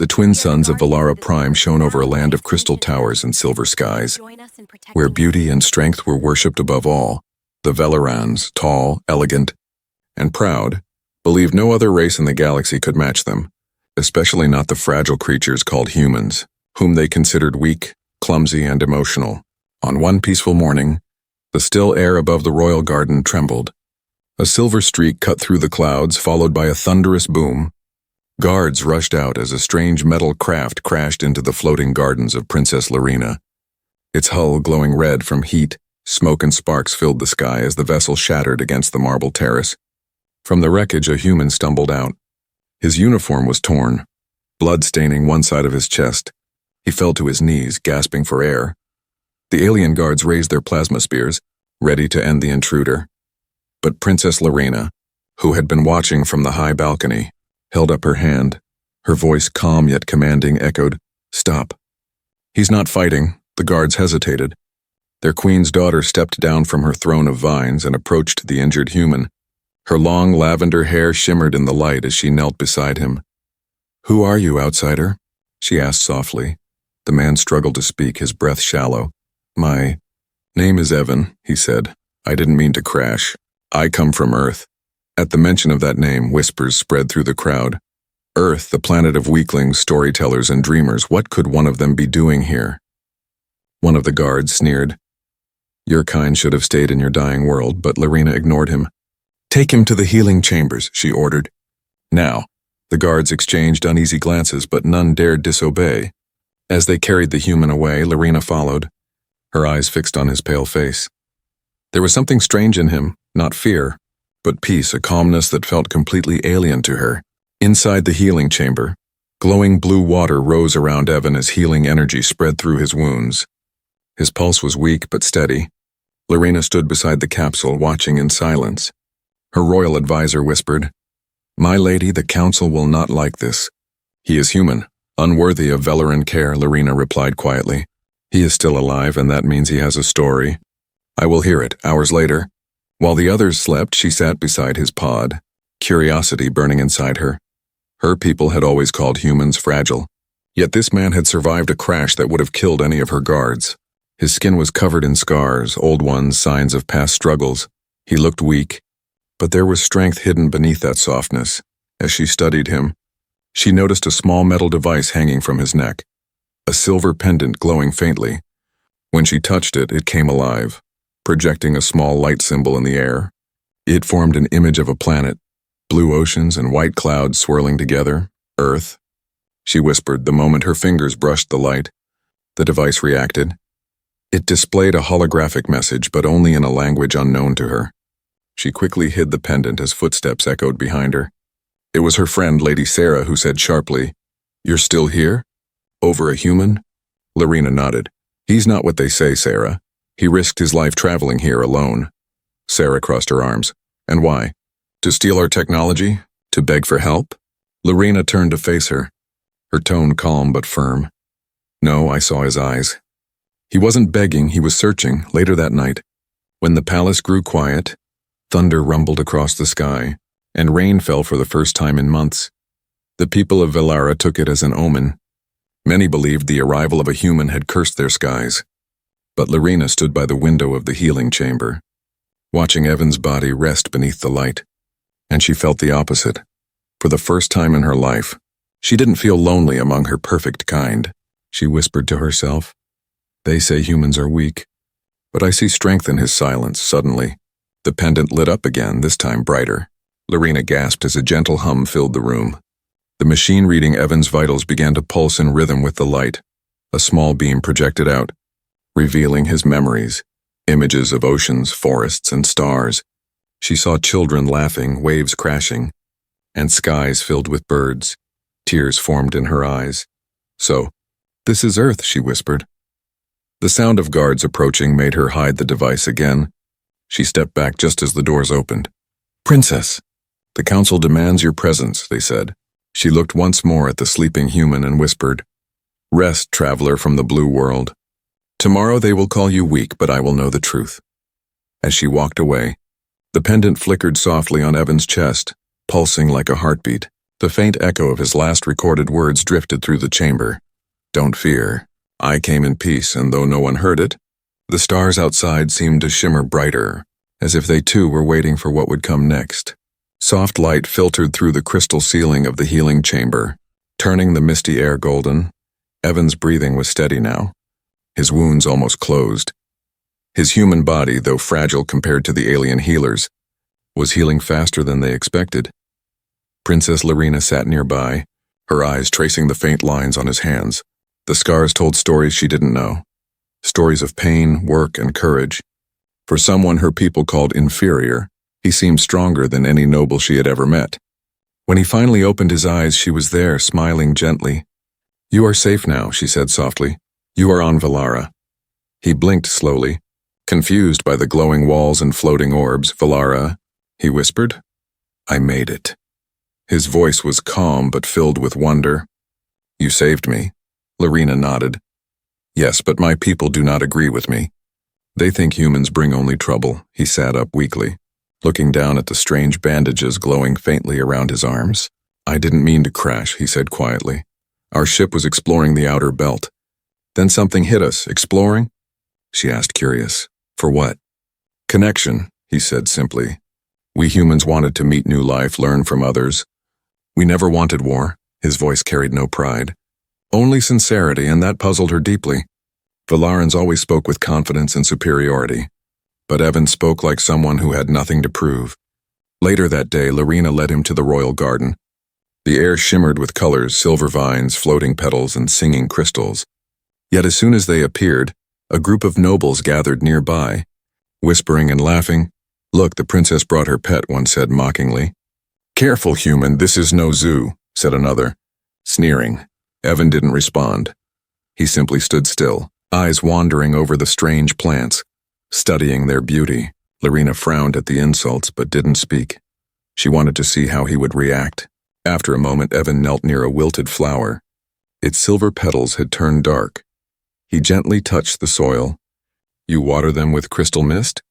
The twin suns of Valara Prime shone over a land of crystal towers and silver skies, where beauty and strength were worshipped above all. The Velarans, tall, elegant, and proud, believed no other race in the galaxy could match them, especially not the fragile creatures called humans, whom they considered weak, clumsy, and emotional. On one peaceful morning, the still air above the royal garden trembled. A silver streak cut through the clouds, followed by a thunderous boom. Guards rushed out as a strange metal craft crashed into the floating gardens of Princess Lorena. Its hull glowing red from heat, smoke and sparks filled the sky as the vessel shattered against the marble terrace. From the wreckage, a human stumbled out. His uniform was torn, blood staining one side of his chest. He fell to his knees, gasping for air. The alien guards raised their plasma spears, ready to end the intruder. But Princess Lorena, who had been watching from the high balcony, held up her hand. Her voice, calm yet commanding, echoed, "Stop." "He's not fighting." The guards hesitated. Their queen's daughter stepped down from her throne of vines and approached the injured human. Her long lavender hair shimmered in the light as she knelt beside him. "Who are you, outsider?" she asked softly. The man struggled to speak, his breath shallow. "My name is Evan," he said. "I didn't mean to crash. I come from Earth." At the mention of that name, whispers spread through the crowd. Earth, the planet of weaklings, storytellers, and dreamers, what could one of them be doing here? One of the guards sneered. "Your kind should have stayed in your dying world," but Lorena ignored him. "Take him to the healing chambers," she ordered. Now, the guards exchanged uneasy glances, but none dared disobey. As they carried the human away, Lorena followed, her eyes fixed on his pale face. There was something strange in him, not fear, but peace, a calmness that felt completely alien to her. Inside the healing chamber, glowing blue water rose around Evan as healing energy spread through his wounds. His pulse was weak but steady. Lorena stood beside the capsule, watching in silence. Her royal advisor whispered, "My lady, the council will not like this." "He is human, unworthy of Velaran care," Lorena replied quietly. "He is still alive, and that means he has a story. I will hear it." Hours later, while the others slept, she sat beside his pod, curiosity burning inside her. Her people had always called humans fragile, yet this man had survived a crash that would have killed any of her guards. His skin was covered in scars, old ones, signs of past struggles. He looked weak, but there was strength hidden beneath that softness. As she studied him, she noticed a small metal device hanging from his neck, a silver pendant glowing faintly. When she touched it, it came alive, projecting a small light symbol in the air. It formed an image of a planet, blue oceans and white clouds swirling together. "Earth," she whispered the moment her fingers brushed the light. The device reacted. It displayed a holographic message, but only in a language unknown to her. She quickly hid the pendant as footsteps echoed behind her. It was her friend, Lady Sarah, who said sharply, "You're still here? Over a human?" Lorena nodded. "He's not what they say, Sarah. He risked his life traveling here alone." Sarah crossed her arms. "And why? To steal our technology? To beg for help?" Lorena turned to face her, her tone calm but firm. "No," I saw his eyes. "He wasn't begging, he was searching." Later that night, when the palace grew quiet, thunder rumbled across the sky, and rain fell for the first time in months. The people of Valara took it as an omen. Many believed the arrival of a human had cursed their skies. But Lorena stood by the window of the healing chamber, watching Evan's body rest beneath the light. And she felt the opposite. For the first time in her life, she didn't feel lonely among her perfect kind. She whispered to herself, "They say humans are weak, but I see strength in his silence." Suddenly, the pendant lit up again, this time brighter. Lorena gasped as a gentle hum filled the room. The machine reading Evan's vitals began to pulse in rhythm with the light. A small beam projected out, revealing his memories, images of oceans, forests, and stars. She saw children laughing, waves crashing, and skies filled with birds. Tears formed in her eyes. "So, this is Earth," she whispered. The sound of guards approaching made her hide the device again. She stepped back just as the doors opened. "Princess, the council demands your presence," they said. She looked once more at the sleeping human and whispered, "Rest, traveler from the blue world. Tomorrow they will call you weak, but I will know the truth." As she walked away, the pendant flickered softly on Evan's chest, pulsing like a heartbeat. The faint echo of his last recorded words drifted through the chamber. "Don't fear. I came in peace, and though no one heard it, the stars outside seemed to shimmer brighter, as if they too were waiting for what would come next. Soft light filtered through the crystal ceiling of the healing chamber, turning the misty air golden. Evan's breathing was steady now. His wounds almost closed. His human body, though fragile compared to the alien healers, was healing faster than they expected. Princess Lorena sat nearby, her eyes tracing the faint lines on his hands. The scars told stories she didn't know. Stories of pain, work, and courage. For someone her people called inferior, he seemed stronger than any noble she had ever met. When he finally opened his eyes, she was there, smiling gently. "You are safe now," she said softly. "You are on Valara." He blinked slowly, confused by the glowing walls and floating orbs. "Valara," he whispered. "I made it." His voice was calm but filled with wonder. "You saved me." Lorena nodded. "Yes, but my people do not agree with me. They think humans bring only trouble." He sat up weakly, looking down at the strange bandages glowing faintly around his arms. "I didn't mean to crash," he said quietly. "Our ship was exploring the outer belt. Then something hit us." "Exploring?" she asked, curious. "For what?" "Connection," he said simply. "We humans wanted to meet new life, learn from others. We never wanted war." His voice carried no pride. Only sincerity, and that puzzled her deeply. Valarans always spoke with confidence and superiority, but Evan spoke like someone who had nothing to prove. Later that day, Lorena led him to the royal garden. The air shimmered with colors, silver vines, floating petals, and singing crystals. Yet as soon as they appeared, a group of nobles gathered nearby, whispering and laughing. "Look, the princess brought her pet," one said mockingly. "Careful, human, this is no zoo," said another, sneering. Evan didn't respond. He simply stood still, eyes wandering over the strange plants, studying their beauty. Lorena frowned at the insults but didn't speak. She wanted to see how he would react. After a moment, Evan knelt near a wilted flower. Its silver petals had turned dark. He gently touched the soil. "You water them with crystal mist?"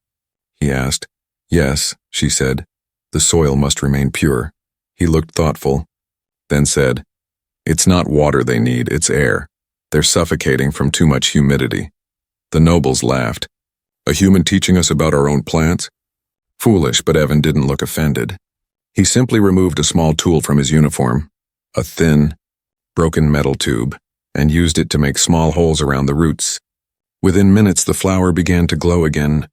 he asked. "Yes," she said. "The soil must remain pure." He looked thoughtful, then said, "It's not water they need, it's air. They're suffocating from too much humidity." The nobles laughed. "A human teaching us about our own plants?" Foolish, but Evan didn't look offended. He simply removed a small tool from his uniform, a thin, broken metal tube, and used it to make small holes around the roots. Within minutes, the flower began to glow again.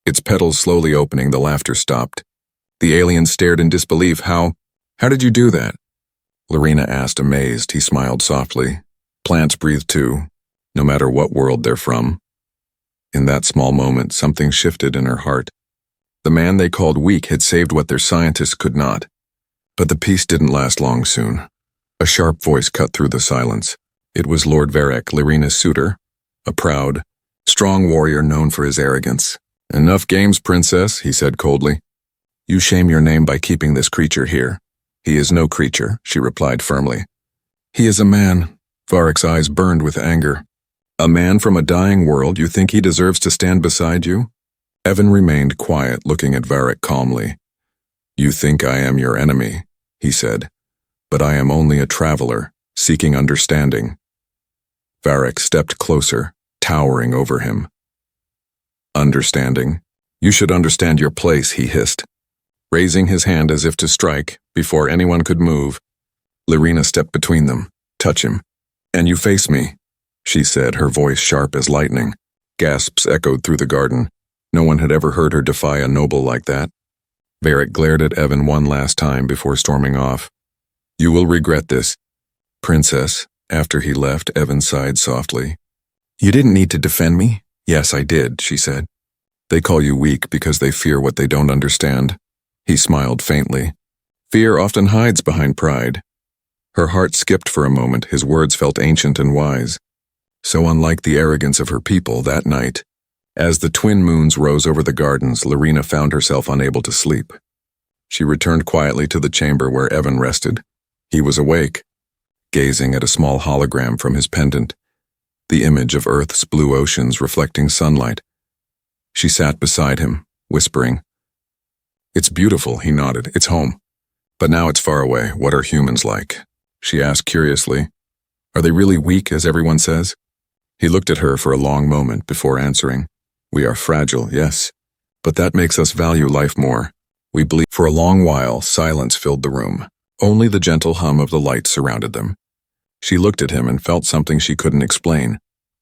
Its petals slowly opening, the laughter stopped. The alien stared in disbelief. How did you do that?" Lorena asked, amazed. He smiled softly. "Plants breathe too, no matter what world they're from." In that small moment, something shifted in her heart. The man they called weak had saved what their scientists could not. But the peace didn't last long soon. A sharp voice cut through the silence. It was Lord Varric, Lorena's suitor, a proud, strong warrior known for his arrogance. "Enough games, princess," he said coldly. "You shame your name by keeping this creature here." "He is no creature," she replied firmly. "He is a man." Varric's eyes burned with anger. "A man from a dying world? You think he deserves to stand beside you?" Evan remained quiet, looking at Varric calmly. "You think I am your enemy," he said, "but I am only a traveler, seeking understanding." Varric stepped closer, towering over him. "Understanding? You should understand your place," he hissed. Raising his hand as if to strike, before anyone could move, Lorena stepped between them. "Touch him. And you face me," she said, her voice sharp as lightning. Gasps echoed through the garden. No one had ever heard her defy a noble like that. Varric glared at Evan one last time before storming off. "You will regret this." "Princess," after he left, Evan sighed softly. "You didn't need to defend me." "Yes, I did," she said. "They call you weak because they fear what they don't understand." He smiled faintly. "Fear often hides behind pride." Her heart skipped for a moment, his words felt ancient and wise. So unlike the arrogance of her people that night. As the twin moons rose over the gardens, Lorena found herself unable to sleep. She returned quietly to the chamber where Evan rested. He was awake, gazing at a small hologram from his pendant, the image of Earth's blue oceans reflecting sunlight. She sat beside him, whispering. "It's beautiful," he nodded. "It's home." But now it's far away. What are humans like? She asked curiously. Are they really weak, as everyone says? He looked at her for a long moment before answering. We are fragile, yes, but that makes us value life more. We believe. For a long while, silence filled the room. Only the gentle hum of the light surrounded them. She looked at him and felt something she couldn't explain,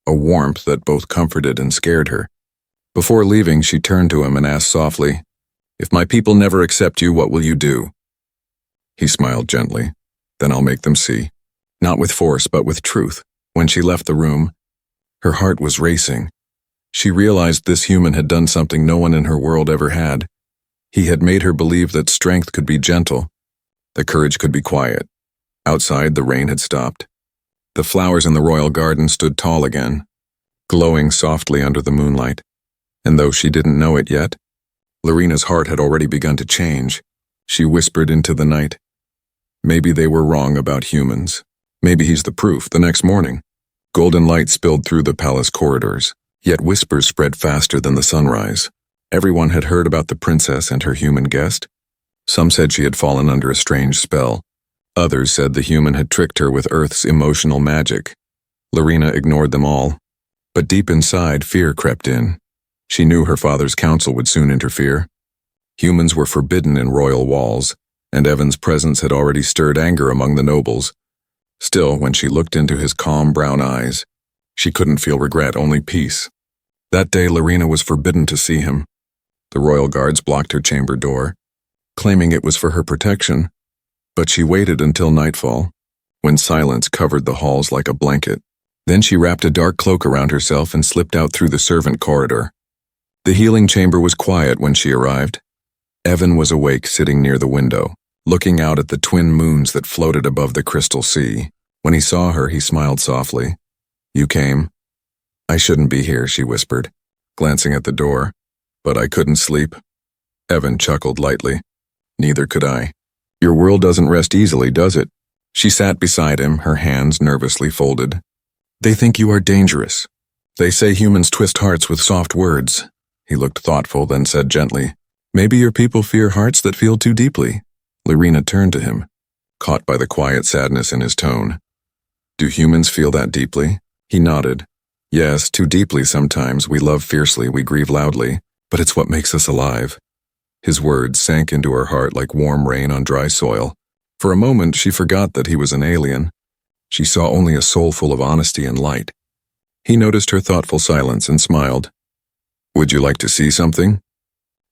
a warmth that both comforted and scared her. Before leaving, she turned to him and asked softly, If my people never accept you, what will you do? He smiled gently. Then I'll make them see. Not with force, but with truth. When she left the room, her heart was racing. She realized this human had done something no one in her world ever had. He had made her believe that strength could be gentle, that courage could be quiet. Outside, the rain had stopped. The flowers in the royal garden stood tall again, glowing softly under the moonlight. And though she didn't know it yet, Lorena's heart had already begun to change. She whispered into the night, Maybe they were wrong about humans. Maybe he's the proof. The next morning, golden light spilled through the palace corridors, yet whispers spread faster than the sunrise. Everyone had heard about the princess and her human guest. Some said she had fallen under a strange spell. Others said the human had tricked her with Earth's emotional magic. Lorena ignored them all. But deep inside, fear crept in. She knew her father's council would soon interfere. Humans were forbidden in royal walls, and Evan's presence had already stirred anger among the nobles. Still, when she looked into his calm brown eyes, she couldn't feel regret, only peace. That day, Lorena was forbidden to see him. The royal guards blocked her chamber door, claiming it was for her protection, but she waited until nightfall, when silence covered the halls like a blanket. Then she wrapped a dark cloak around herself and slipped out through the servant corridor. The healing chamber was quiet when she arrived. Evan was awake, sitting near the window, looking out at the twin moons that floated above the crystal sea. When he saw her, he smiled softly. You came? I shouldn't be here, she whispered, glancing at the door. But I couldn't sleep. Evan chuckled lightly. Neither could I. Your world doesn't rest easily, does it? She sat beside him, her hands nervously folded. They think you are dangerous. They say humans twist hearts with soft words. He looked thoughtful, then said gently, Maybe your people fear hearts that feel too deeply. Lorena turned to him, caught by the quiet sadness in his tone. Do humans feel that deeply? He nodded. Yes, too deeply sometimes. We love fiercely, we grieve loudly, but it's what makes us alive. His words sank into her heart like warm rain on dry soil. For a moment, she forgot that he was an alien. She saw only a soul full of honesty and light. He noticed her thoughtful silence and smiled. Would you like to see something?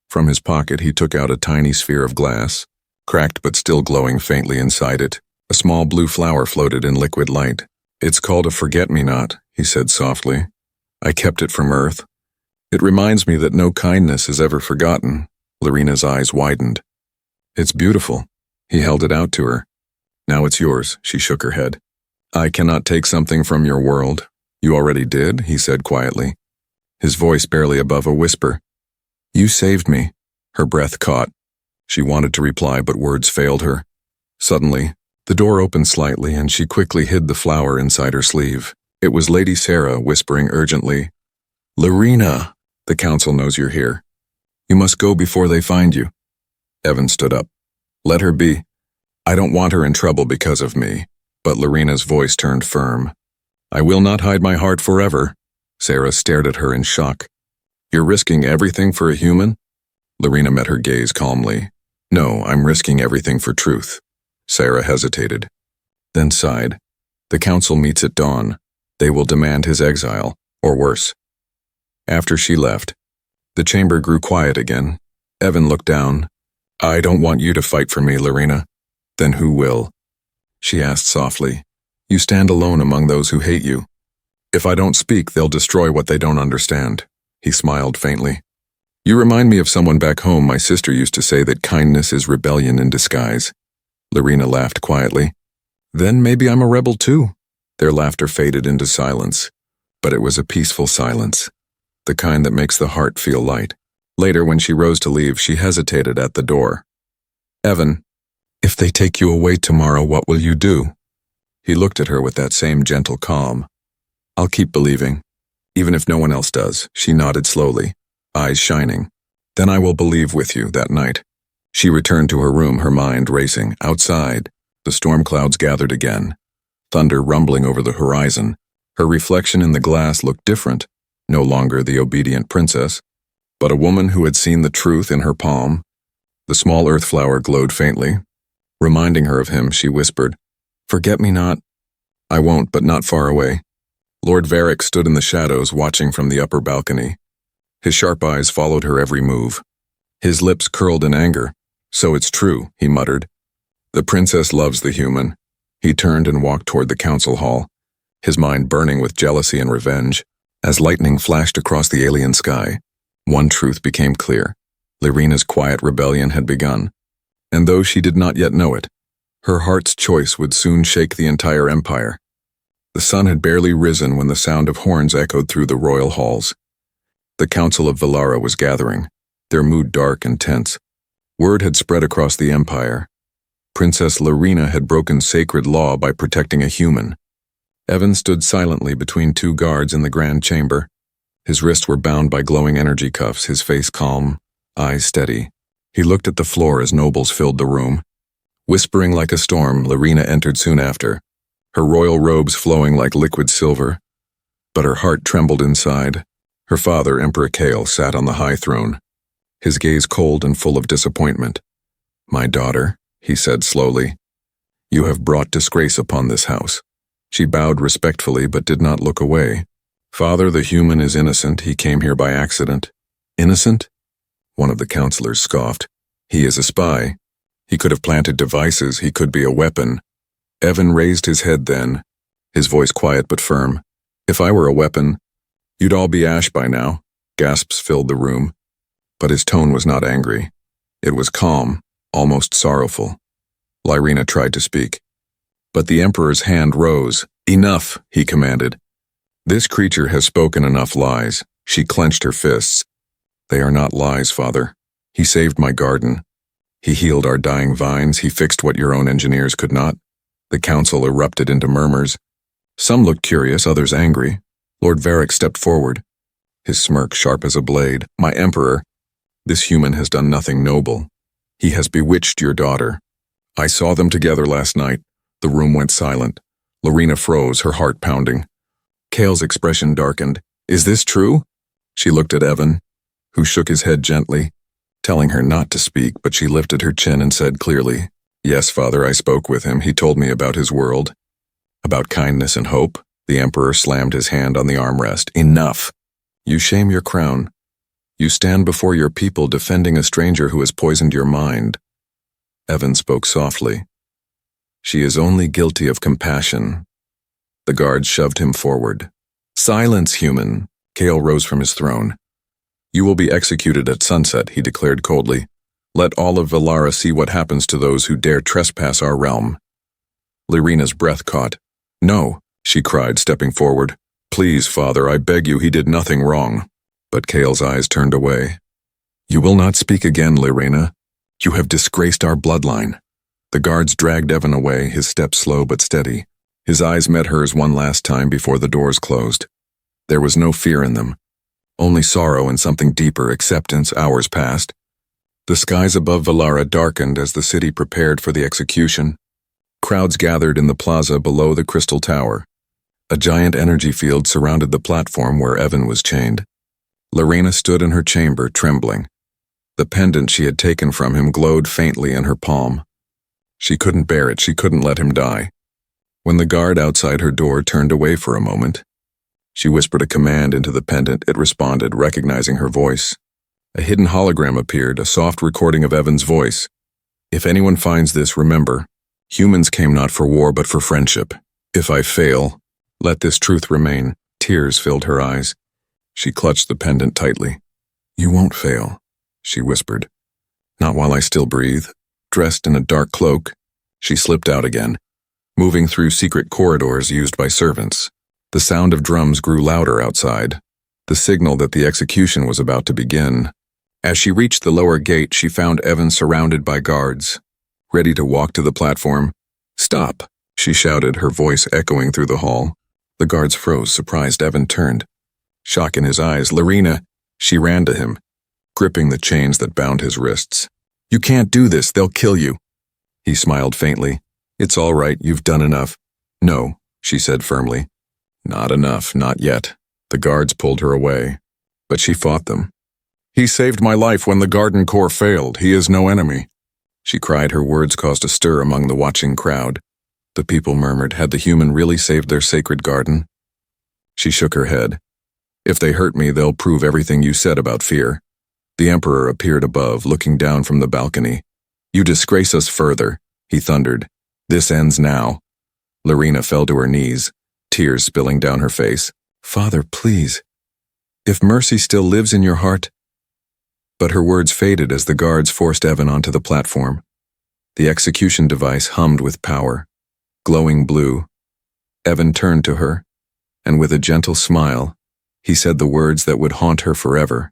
From his pocket, he took out a tiny sphere of glass, cracked but still glowing faintly inside it. A small blue flower floated in liquid light. It's called a forget-me-not, he said softly. I kept it from Earth. It reminds me that no kindness is ever forgotten. Lorena's eyes widened. It's beautiful. He held it out to her. Now it's yours, she shook her head. I cannot take something from your world. You already did, he said quietly, his voice barely above a whisper. You saved me. Her breath caught. She wanted to reply, but words failed her. Suddenly, the door opened slightly and she quickly hid the flower inside her sleeve. It was Lady Sarah whispering urgently, Lorena, the council knows you're here. You must go before they find you. Evan stood up. Let her be. I don't want her in trouble because of me. But Lorena's voice turned firm. I will not hide my heart forever. Sarah stared at her in shock. You're risking everything for a human? Lorena met her gaze calmly. No, I'm risking everything for truth. Sarah hesitated, then sighed. The council meets at dawn. They will demand his exile, or worse. After she left, the chamber grew quiet again. Evan looked down. I don't want you to fight for me, Lorena. Then who will? She asked softly. You stand alone among those who hate you. If I don't speak, they'll destroy what they don't understand. He smiled faintly. You remind me of someone back home. My sister used to say that kindness is rebellion in disguise. Lorena laughed quietly. Then maybe I'm a rebel too. Their laughter faded into silence, but it was a peaceful silence, the kind that makes the heart feel light. Later, when she rose to leave, she hesitated at the door. Evan, if they take you away tomorrow, what will you do? He looked at her with that same gentle calm. I'll keep believing, even if no one else does. She nodded slowly, eyes shining. Then I will believe with you that night. She returned to her room, her mind racing. Outside, the storm clouds gathered again, thunder rumbling over the horizon. Her reflection in the glass looked different, no longer the obedient princess, but a woman who had seen the truth in her palm. The small earth flower glowed faintly. Reminding her of him, she whispered, "Forget me not." "I won't, but not far away." Lord Varric stood in the shadows, watching from the upper balcony. His sharp eyes followed her every move. His lips curled in anger. "So it's true," he muttered. "The princess loves the human." He turned and walked toward the council hall, his mind burning with jealousy and revenge. As lightning flashed across the alien sky, one truth became clear. Lyrina's quiet rebellion had begun, and though she did not yet know it, her heart's choice would soon shake the entire empire. The sun had barely risen when the sound of horns echoed through the royal halls. The Council of Valara was gathering, their mood dark and tense. Word had spread across the empire. Princess Lyrina had broken sacred law by protecting a human. Evan stood silently between two guards in the grand chamber. His wrists were bound by glowing energy cuffs, his face calm, eyes steady. He looked at the floor as nobles filled the room. Whispering like a storm, Lyrina entered soon after, her royal robes flowing like liquid silver. But her heart trembled inside. Her father, Emperor Kale, sat on the high throne, his gaze cold and full of disappointment. "My daughter," he said slowly, "you have brought disgrace upon this house." She bowed respectfully but did not look away. "Father, the human is innocent. He came here by accident." "Innocent?" One of the counselors scoffed. "He is a spy. He could have planted devices. He could be a weapon." Evan raised his head then, his voice quiet but firm. "If I were a weapon, you'd all be ash by now." Gasps filled the room. But his tone was not angry. It was calm, almost sorrowful. Lyrina tried to speak, but the Emperor's hand rose. "Enough," he commanded. "This creature has spoken enough lies." She clenched her fists. "They are not lies, Father. He saved my garden. He healed our dying vines. He fixed what your own engineers could not." The council erupted into murmurs. Some looked curious, others angry. Lord Varric stepped forward, his smirk sharp as a blade. "My Emperor, this human has done nothing noble. He has bewitched your daughter. I saw them together last night." The room went silent. Lyrina froze, her heart pounding. Kale's expression darkened. "Is this true?" She looked at Evan, who shook his head gently, telling her not to speak, but she lifted her chin and said clearly, "Yes, Father, I spoke with him. He told me about his world, about kindness and hope." The Emperor slammed his hand on the armrest. "Enough! You shame your crown. You stand before your people defending a stranger who has poisoned your mind." Evan spoke softly. "She is only guilty of compassion." The guards shoved him forward. "Silence, human!" Kale rose from his throne. "You will be executed at sunset," he declared coldly. "Let all of Valara see what happens to those who dare trespass our realm." Lyrina's breath caught. "No," she cried, stepping forward. "Please, Father, I beg you, he did nothing wrong." But Kale's eyes turned away. "You will not speak again, Lyrina. You have disgraced our bloodline." The guards dragged Evan away, his steps slow but steady. His eyes met hers one last time before the doors closed. There was no fear in them, only sorrow and something deeper, acceptance. Hours passed. The skies above Valara darkened as the city prepared for the execution. Crowds gathered in the plaza below the crystal tower. A giant energy field surrounded the platform where Evan was chained. Lyrina stood in her chamber, trembling. The pendant she had taken from him glowed faintly in her palm. She couldn't bear it. She couldn't let him die. When the guard outside her door turned away for a moment, she whispered a command into the pendant. It responded, recognizing her voice. A hidden hologram appeared, a soft recording of Evan's voice. "If anyone finds this, remember, humans came not for war but for friendship. If I fail, let this truth remain." Tears filled her eyes. She clutched the pendant tightly. "You won't fail," she whispered. "Not while I still breathe." Dressed in a dark cloak, she slipped out again, moving through secret corridors used by servants. The sound of drums grew louder outside, the signal that the execution was about to begin. As she reached the lower gate, she found Evan surrounded by guards, ready to walk to the platform. "Stop!" she shouted, her voice echoing through the hall. The guards froze, surprised. Evan turned, shock in his eyes. "Lyrina!" She ran to him, gripping the chains that bound his wrists. You can't do this, they'll kill you. He smiled faintly. It's all right, you've done enough. No, she said firmly. Not enough, not yet. The guards pulled her away, but she fought them. He saved my life when the Garden Corps failed. He is no enemy. She cried. Her words caused a stir among the watching crowd. The people murmured, had the human really saved their sacred garden? She shook her head. If they hurt me, they'll prove everything you said about fear. The Emperor appeared above, looking down from the balcony. You disgrace us further, he thundered. This ends now. Lorena fell to her knees, tears spilling down her face. Father, please. If mercy still lives in your heart. But her words faded as the guards forced Evan onto the platform. The execution device hummed with power, glowing blue. Evan turned to her, and with a gentle smile, he said the words that would haunt her forever.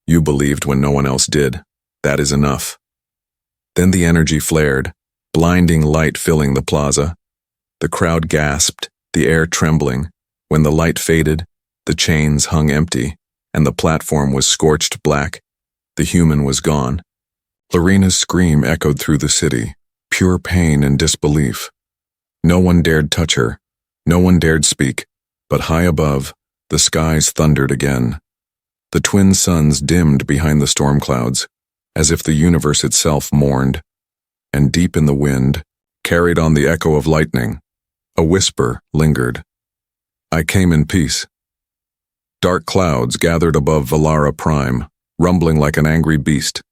You believed when no one else did. That is enough. Then the energy flared, blinding light filling the plaza. The crowd gasped, the air trembling. When the light faded, the chains hung empty, and the platform was scorched black. The human was gone. Lorena's scream echoed through the city, pure pain and disbelief. No one dared touch her. No one dared speak. But high above, the skies thundered again. The twin suns dimmed behind the storm clouds, as if the universe itself mourned. And deep in the wind, carried on the echo of lightning, a whisper lingered. I came in peace. Dark clouds gathered above Valara Prime, rumbling like an angry beast.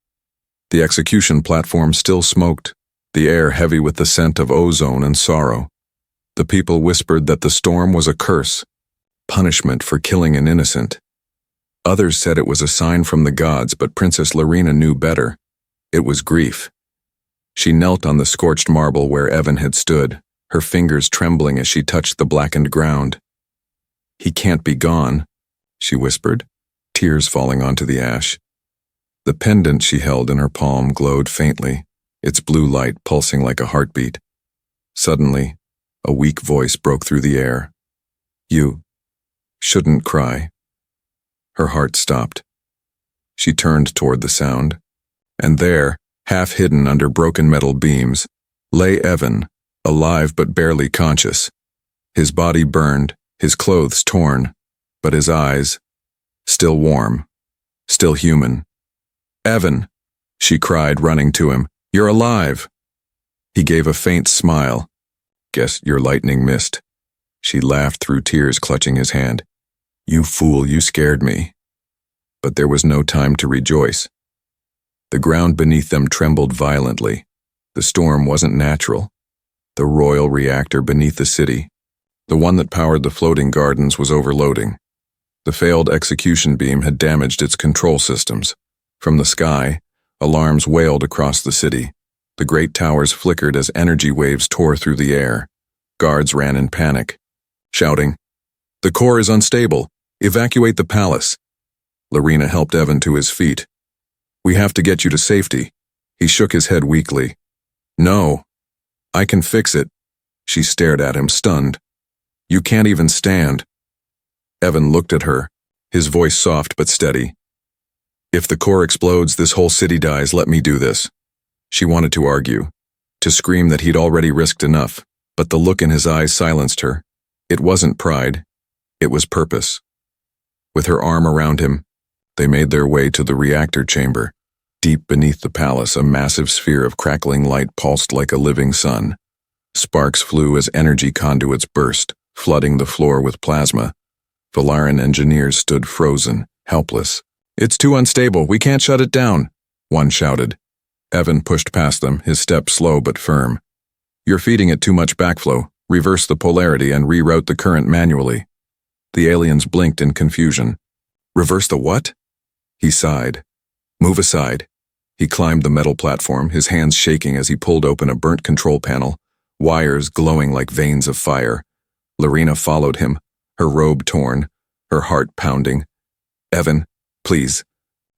The execution platform still smoked, the air heavy with the scent of ozone and sorrow. The people whispered that the storm was a curse, punishment for killing an innocent. Others said it was a sign from the gods, but Princess Lorena knew better. It was grief. She knelt on the scorched marble where Evan had stood, her fingers trembling as she touched the blackened ground. He can't be gone, she whispered, tears falling onto the ash. The pendant she held in her palm glowed faintly, its blue light pulsing like a heartbeat. Suddenly, a weak voice broke through the air. You shouldn't cry. Her heart stopped. She turned toward the sound, and there, half hidden under broken metal beams, lay Evan, alive but barely conscious. His body burned, his clothes torn, but his eyes, still warm, still human. Evan, she cried, running to him, you're alive. He gave a faint smile. Guess your lightning missed. She laughed through tears, clutching his hand. You fool, you scared me. But there was no time to rejoice. The ground beneath them trembled violently. The storm wasn't natural. The royal reactor beneath the city, the one that powered the floating gardens, was overloading. The failed execution beam had damaged its control systems. From the sky, alarms wailed across the city. The great towers flickered as energy waves tore through the air. Guards ran in panic, shouting, "The core is unstable. Evacuate the palace." Lorena helped Evan to his feet. "We have to get you to safety." He shook his head weakly. "No, I can fix it." She stared at him, stunned. "You can't even stand." Evan looked at her, his voice soft but steady. "If the core explodes, this whole city dies. Let me do this." She wanted to argue, to scream that he'd already risked enough, but the look in his eyes silenced her. It wasn't pride, it was purpose. With her arm around him, they made their way to the reactor chamber. Deep beneath the palace, a massive sphere of crackling light pulsed like a living sun. Sparks flew as energy conduits burst, flooding the floor with plasma. Valaran engineers stood frozen, helpless. "It's too unstable, we can't shut it down," one shouted. Evan pushed past them, his step slow but firm. "You're feeding it too much backflow. Reverse the polarity and reroute the current manually." The aliens blinked in confusion. "Reverse the what?" He sighed. "Move aside." He climbed the metal platform, his hands shaking as he pulled open a burnt control panel, wires glowing like veins of fire. Lorena followed him, her robe torn, her heart pounding. "Evan, please,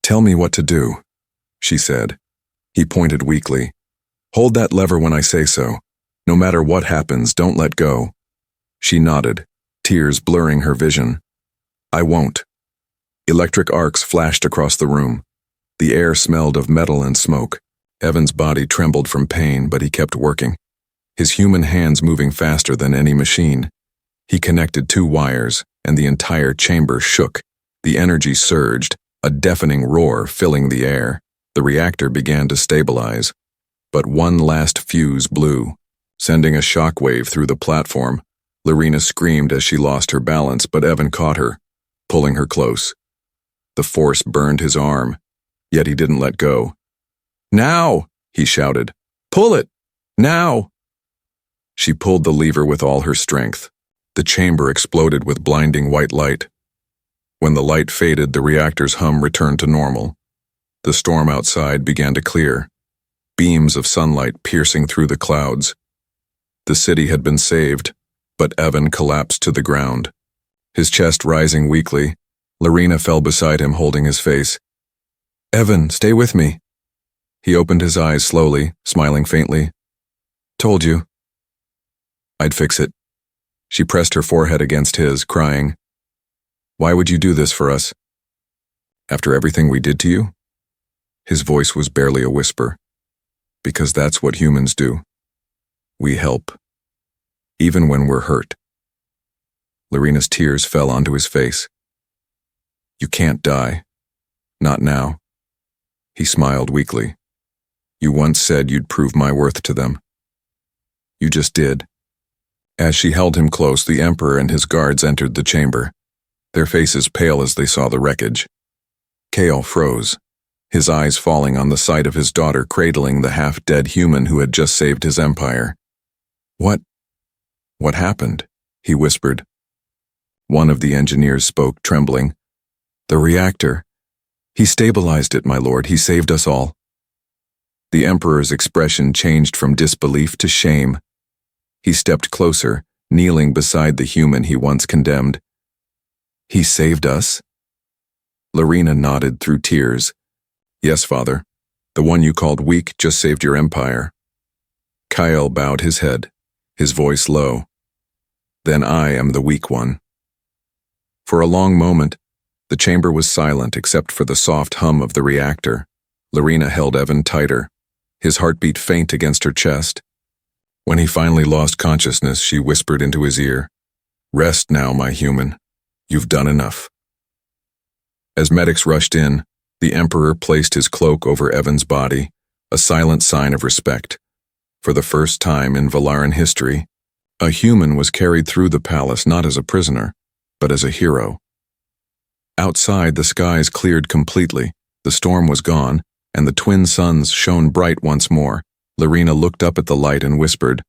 tell me what to do," she said. He pointed weakly. "Hold that lever when I say so. No matter what happens, don't let go." She nodded, tears blurring her vision. "I won't." Electric arcs flashed across the room. The air smelled of metal and smoke. Evan's body trembled from pain, but he kept working, his human hands moving faster than any machine. He connected 2 wires, and the entire chamber shook. The energy surged, a deafening roar filling the air. The reactor began to stabilize. But one last fuse blew, sending a shockwave through the platform. Lorena screamed as she lost her balance, but Evan caught her, pulling her close. The force burned his arm, yet he didn't let go. "Now!" he shouted. "Pull it! Now!" She pulled the lever with all her strength. The chamber exploded with blinding white light. When the light faded, the reactor's hum returned to normal. The storm outside began to clear, beams of sunlight piercing through the clouds. The city had been saved, but Evan collapsed to the ground. His chest rising weakly, Lorena fell beside him holding his face. "Evan, stay with me." He opened his eyes slowly, smiling faintly. "Told you. I'd fix it." She pressed her forehead against his, crying, "Why would you do this for us? After everything we did to you?" His voice was barely a whisper. "Because that's what humans do. We help, even when we're hurt." Lorena's tears fell onto his face. "You can't die. Not now." He smiled weakly. "You once said you'd prove my worth to them. You just did." As she held him close, the Emperor and his guards entered the chamber, their faces pale as they saw the wreckage. Kale froze, his eyes falling on the sight of his daughter cradling the half-dead human who had just saved his empire. What happened?" he whispered. One of the engineers spoke, trembling. "The reactor. He stabilized it, my lord. He saved us all." The Emperor's expression changed from disbelief to shame. He stepped closer, kneeling beside the human he once condemned. "He saved us?" Lorena nodded through tears. "Yes, father. The one you called weak just saved your empire." Kyle bowed his head, his voice low. "Then I am the weak one." For a long moment, the chamber was silent except for the soft hum of the reactor. Lorena held Evan tighter, his heartbeat faint against her chest. When he finally lost consciousness, she whispered into his ear, "Rest now, my human. You've done enough." As medics rushed in, the Emperor placed his cloak over Evan's body, a silent sign of respect. For the first time in Valaran history, a human was carried through the palace not as a prisoner, but as a hero. Outside, the skies cleared completely, the storm was gone, and the twin suns shone bright once more. Lorena looked up at the light and whispered,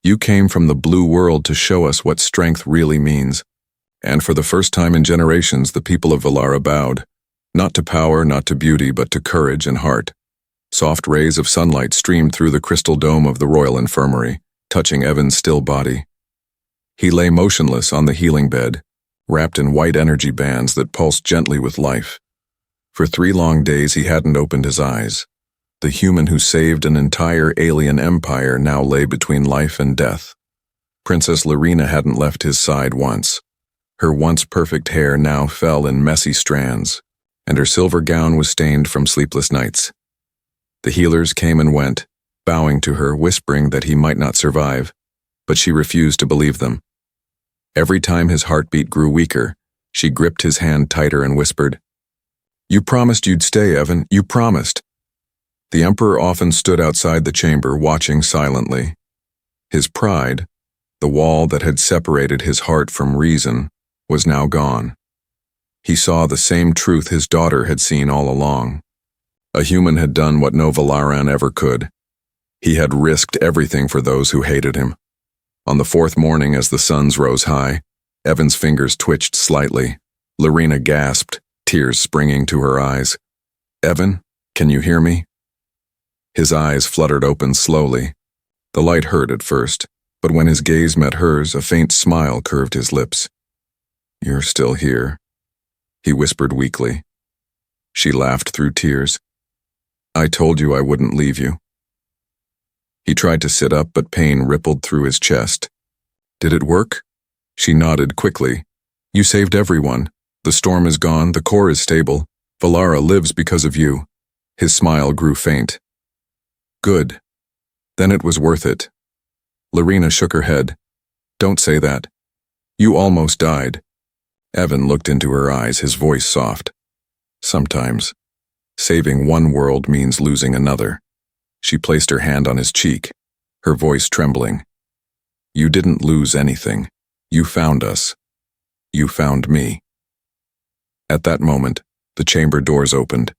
"You came from the blue world to show us what strength really means." And for the first time in generations, the people of Valara bowed, not to power, not to beauty, but to courage and heart. Soft rays of sunlight streamed through the crystal dome of the royal infirmary, touching Evan's still body. He lay motionless on the healing bed, wrapped in white energy bands that pulsed gently with life. For 3 long days he hadn't opened his eyes. The human who saved an entire alien empire now lay between life and death. Princess Lorena hadn't left his side once. Her once perfect hair now fell in messy strands, and her silver gown was stained from sleepless nights. The healers came and went, bowing to her, whispering that he might not survive, but she refused to believe them. Every time his heartbeat grew weaker, she gripped his hand tighter and whispered, "You promised you'd stay, Evan. You promised." The Emperor often stood outside the chamber, watching silently. His pride, the wall that had separated his heart from reason, was now gone. He saw the same truth his daughter had seen all along. A human had done what no Valaran ever could. He had risked everything for those who hated him. On the 4th morning, as the suns rose high, Evan's fingers twitched slightly. Lorena gasped, tears springing to her eyes. "Evan, can you hear me?" His eyes fluttered open slowly. The light hurt at first, but when his gaze met hers, a faint smile curved his lips. "You're still here," he whispered weakly. She laughed through tears. "I told you I wouldn't leave you." He tried to sit up, but pain rippled through his chest. "Did it work?" She nodded quickly. "You saved everyone. The storm is gone, the core is stable. Valara lives because of you." His smile grew faint. Good. Then it was worth it. Lorena shook her head. Don't say that. You almost died. Evan looked into her eyes, his voice soft. Sometimes, saving one world means losing another. She placed her hand on his cheek, her voice trembling. You didn't lose anything. You found us. You found me. At that moment, the chamber doors opened.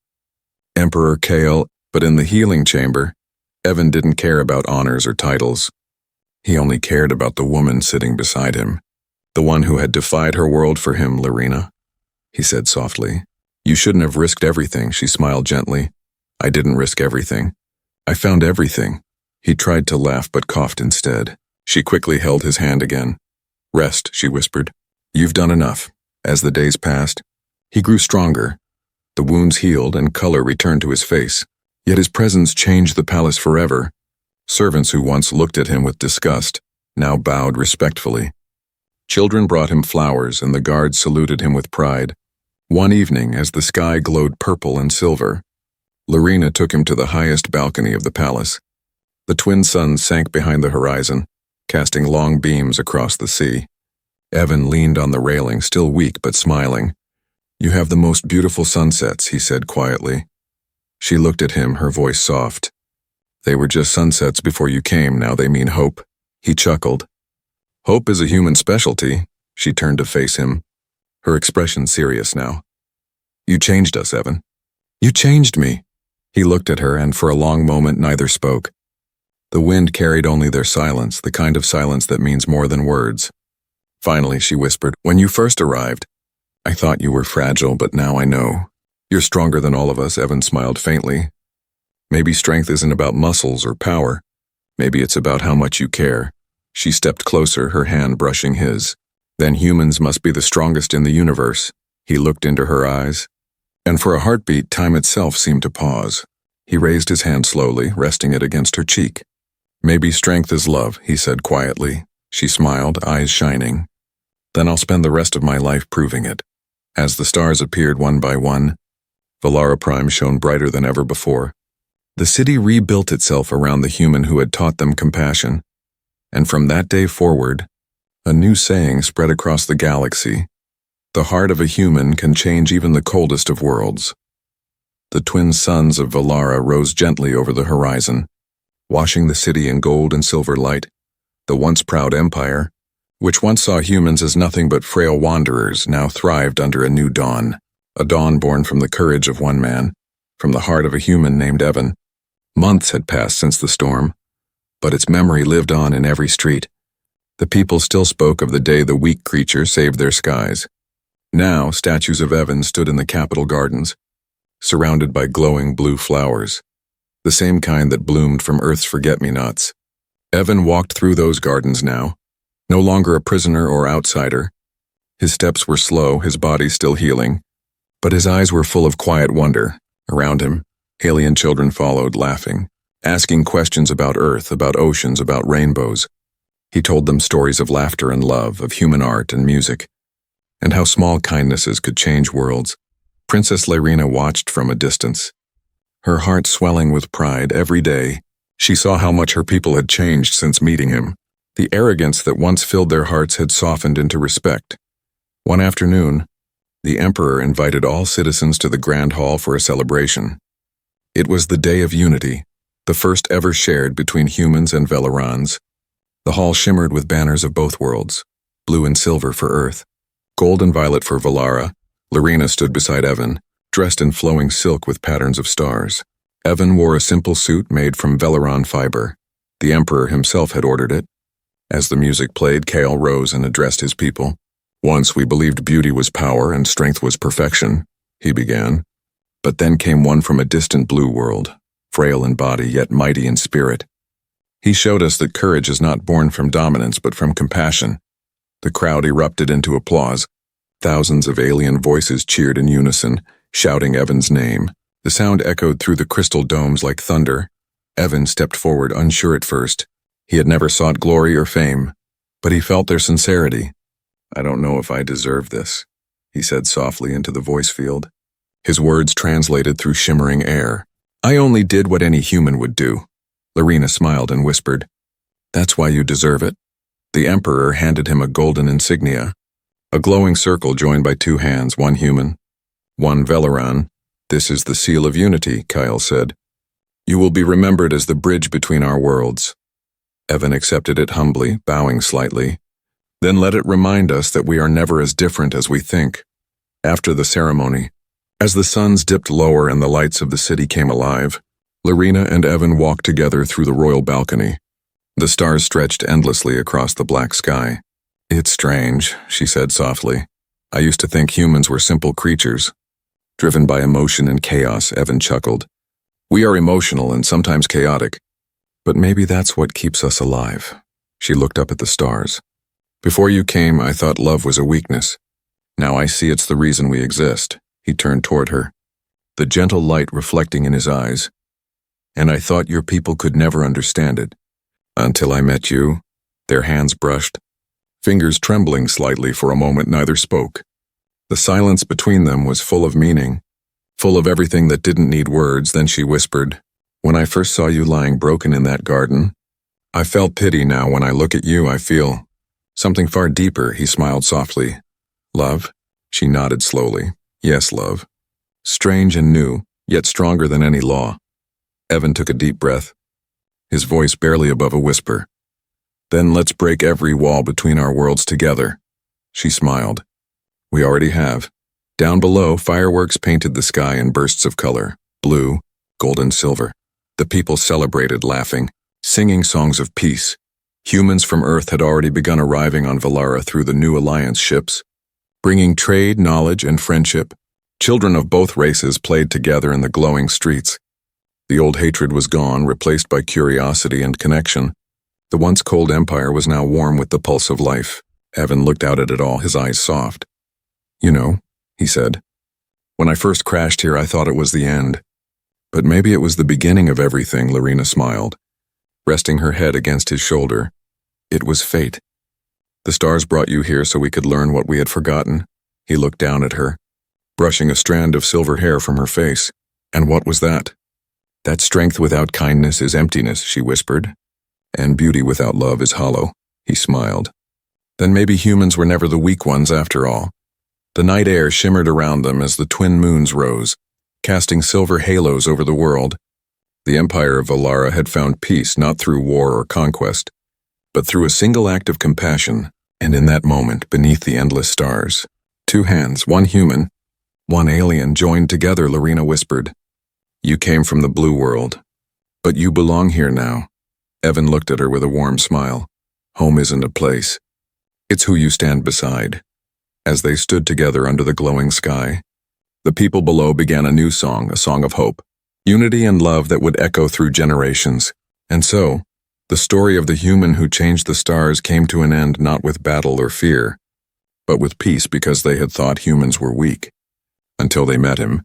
Emperor Kale, but in the healing chamber, Evan didn't care about honors or titles. He only cared about the woman sitting beside him, the one who had defied her world for him, Lorena. He said softly. You shouldn't have risked everything, she smiled gently. I didn't risk everything. I found everything. He tried to laugh but coughed instead. She quickly held his hand again. Rest, she whispered. You've done enough. As the days passed, he grew stronger. The wounds healed and color returned to his face. Yet his presence changed the palace forever. Servants who once looked at him with disgust now bowed respectfully. Children brought him flowers and the guards saluted him with pride. One evening, as the sky glowed purple and silver, Lorena took him to the highest balcony of the palace. The twin suns sank behind the horizon, casting long beams across the sea. Evan leaned on the railing, still weak but smiling. You have the most beautiful sunsets, he said quietly. She looked at him, her voice soft. They were just sunsets before you came, now they mean hope. He chuckled. Hope is a human specialty. She turned to face him, her expression serious now. You changed us, Evan. You changed me. He looked at her, and for a long moment neither spoke. The wind carried only their silence, the kind of silence that means more than words. Finally, she whispered, when you first arrived, I thought you were fragile, but now I know. You're stronger than all of us, Evan smiled faintly. Maybe strength isn't about muscles or power. Maybe it's about how much you care. She stepped closer, her hand brushing his. Then humans must be the strongest in the universe. He looked into her eyes. And for a heartbeat, time itself seemed to pause. He raised his hand slowly, resting it against her cheek. Maybe strength is love, he said quietly. She smiled, eyes shining. Then I'll spend the rest of my life proving it. As the stars appeared one by one, Valara Prime shone brighter than ever before. The city rebuilt itself around the human who had taught them compassion. And from that day forward, a new saying spread across the galaxy. The heart of a human can change even the coldest of worlds. The twin suns of Valara rose gently over the horizon, washing the city in gold and silver light. The once proud empire, which once saw humans as nothing but frail wanderers, now thrived under a new dawn. A dawn born from the courage of one man, from the heart of a human named Evan. Months had passed since the storm, but its memory lived on in every street. The people still spoke of the day the weak creature saved their skies. Now, statues of Evan stood in the Capitol gardens, surrounded by glowing blue flowers, the same kind that bloomed from Earth's forget-me-nots. Evan walked through those gardens now, no longer a prisoner or outsider. His steps were slow, his body still healing, but his eyes were full of quiet wonder. Around him, alien children followed, laughing, asking questions about Earth, about oceans, about rainbows. He told them stories of laughter and love, of human art and music, and how small kindnesses could change worlds. Princess Lorena watched from a distance, her heart swelling with pride. Every day, she saw how much her people had changed since meeting him. The arrogance that once filled their hearts had softened into respect. One afternoon, the Emperor invited all citizens to the Grand Hall for a celebration. It was the Day of Unity, the first ever shared between humans and Valarans. The hall shimmered with banners of both worlds, blue and silver for Earth, gold and violet for Valara. Lorena stood beside Evan, dressed in flowing silk with patterns of stars. Evan wore a simple suit made from Velaran fiber. The Emperor himself had ordered it. As the music played, Kale rose and addressed his people. Once we believed beauty was power and strength was perfection, he began. But then came one from a distant blue world, frail in body yet mighty in spirit. He showed us that courage is not born from dominance but from compassion. The crowd erupted into applause. Thousands of alien voices cheered in unison, shouting Evan's name. The sound echoed through the crystal domes like thunder. Evan stepped forward, unsure at first. He had never sought glory or fame, but he felt their sincerity. I don't know if I deserve this, he said softly into the voice field. His words translated through shimmering air. I only did what any human would do. Lorena smiled and whispered, "That's why you deserve it." The Emperor handed him a golden insignia, a glowing circle joined by two hands, one human, one Velaran. "This is the seal of unity," Kyle said. "You will be remembered as the bridge between our worlds." Evan accepted it humbly, bowing slightly. "Then let it remind us that we are never as different as we think." After the ceremony, as the suns dipped lower and the lights of the city came alive, Lorena and Evan walked together through the royal balcony. The stars stretched endlessly across the black sky. "It's strange," she said softly. "I used to think humans were simple creatures, driven by emotion and chaos." Evan chuckled. "We are emotional and sometimes chaotic, but maybe that's what keeps us alive." She looked up at the stars. "Before you came, I thought love was a weakness. Now I see it's the reason we exist." He turned toward her, the gentle light reflecting in his eyes. "And I thought your people could never understand it. Until I met you." Their hands brushed, fingers trembling slightly. For a moment neither spoke. The silence between them was full of meaning, full of everything that didn't need words. Then she whispered, "When I first saw you lying broken in that garden, I felt pity. Now when I look at you, I feel something far deeper." He smiled softly. "Love?" She nodded slowly. "Yes, love. Strange and new, yet stronger than any law." Evan took a deep breath, his voice barely above a whisper. "Then let's break every wall between our worlds together." She smiled. "We already have." Down below, fireworks painted the sky in bursts of color, blue, gold, and silver. The people celebrated, laughing, singing songs of peace. Humans from Earth had already begun arriving on Valara through the new Alliance ships, bringing trade, knowledge, and friendship. Children of both races played together in the glowing streets. The old hatred was gone, replaced by curiosity and connection. The once cold empire was now warm with the pulse of life. Evan looked out at it all, his eyes soft. "You know," he said, "when I first crashed here, I thought it was the end. But maybe it was the beginning of everything." Lorena smiled, resting her head against his shoulder. "It was fate. The stars brought you here so we could learn what we had forgotten." He looked down at her, brushing a strand of silver hair from her face. "And what was that?" "That strength without kindness is emptiness," she whispered. "And beauty without love is hollow." He smiled. "Then maybe humans were never the weak ones after all." The night air shimmered around them as the twin moons rose, casting silver halos over the world. The Empire of Valara had found peace not through war or conquest, but through a single act of compassion. And in that moment, beneath the endless stars, two hands, one human, one alien, joined together. Lorena whispered, "You came from the blue world, but you belong here now." Evan looked at her with a warm smile. "Home isn't a place. It's who you stand beside." As they stood together under the glowing sky, the people below began a new song, a song of hope, unity and love that would echo through generations. And so, the story of the human who changed the stars came to an end, not with battle or fear, but with peace, because they had thought humans were weak. Until they met him,